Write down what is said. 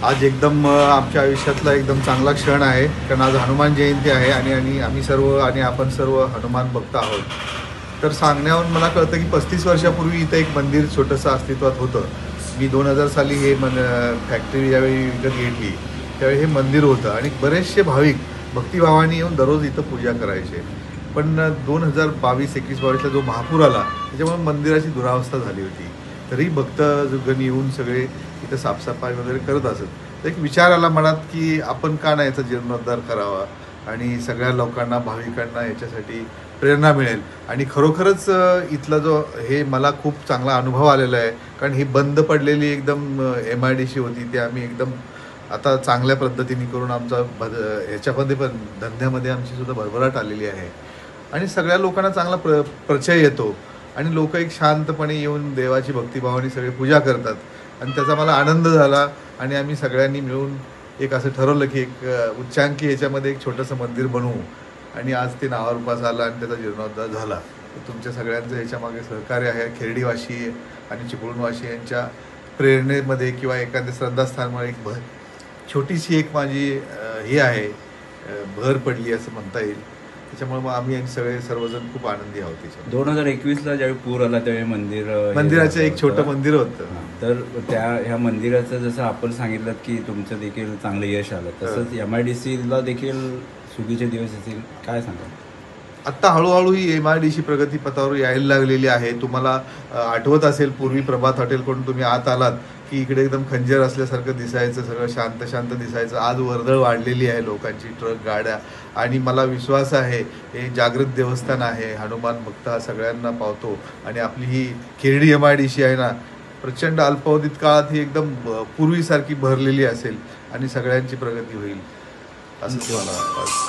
आज एकदम आमच्या आयुष्यातला एकदम चांगला क्षण आहे, कारण आज हनुमान जयंती आहे आणि आम्ही सर्व आणि आपण सर्व हनुमान भक्त आहोत. तर सांगण्याहून मला कळतं की 35 वर्षापूर्वी इथं एक मंदिर छोटंसं अस्तित्वात होतं. मी 2000 साली हे फॅक्टरी ज्यावेळी विकत घेतली त्यावेळी हे मंदिर होतं आणि बरेचसे भाविक भक्तिभावाने येऊन दररोज इथं पूजा करायचे. पण 2022-21-22ला जो महापूर आला त्याच्यामुळे मंदिराची दुरावस्था झाली होती. तरी भक्तजन येऊन सगळे इथं साफसफाई वगैरे करत असत. तर एक विचार आला मनात की आपण का नाही याचा जीर्णोद्धार करावा आणि सगळ्या लोकांना भाविकांना याच्यासाठी प्रेरणा मिळेल. आणि खरोखरच इथला जो हे मला खूप चांगला अनुभव आलेला आहे, कारण ही बंद पडलेली एकदम MIDC होती ते आम्ही एकदम आता चांगल्या पद्धतीने करून आमचा ह्याच्यामध्ये पण धंद्यामध्ये आमची सुद्धा भरभराट आलेली आहे आणि सगळ्या लोकांना चांगला परिचय येतो आणि लोक एक शांतपणे येऊन देवाची भक्तिभावाने सगळे पूजा करतात आणि त्याचा मला आनंद झाला. आणि आम्ही सगळ्यांनी मिळून एक असं ठरवलं की एक उच्चांकी याच्यामध्ये एक छोटंसं मंदिर बनवू आणि आज ते नावारूपास आलं आणि त्याचा जीर्णोद्धार झाला. तर तुमच्या सगळ्यांचं याच्यामागे सहकार्य आहे. खेर्डीवासी आणि चिपळूणवासी यांच्या प्रेरणेमध्ये किंवा एखाद्या श्रद्धास्थानामुळे एक छोटीशी एक माझी हे आहे भर पडली असं म्हणता येईल. त्याच्यामुळे मग आम्ही सर्वजण खूप आनंदी आहोत. त्याच्यात 2021ला ज्यावेळी पूर आला त्यावेळी मंदिराचं एक छोटं मंदिर होतं. तर ह्या मंदिराचं जसं आपण सांगितलं की तुमचं देखील चांगलं यश आलं, तसंच MIDCला देखील सुगीचे दिवस असतील, काय सांगा? आत्ता हळूहळू ही MIDC प्रगतीपथावर यायला लागलेली आहे. तुम्हाला आठवत असेल पूर्वी प्रभात हॉटेलकडून तुम्ही आत आलात की इकडे एकदम खंजर असल्यासारखं दिसायचं, सगळं शांत शांत दिसायचं. आज वर्दळ वाढलेली आहे लोकांची, ट्रक गाड्या. आणि मला विश्वास आहे हे जागृत देवस्थान आहे, हनुमान भक्त हा सगळ्यांना पावतो आणि आपली ही खेर्डी MIDC आहे ना, प्रचंड अल्पावधीत काळात ही एकदम पूर्वीसारखी भरलेली असेल आणि सगळ्यांची प्रगती होईल असं मला वाटतं.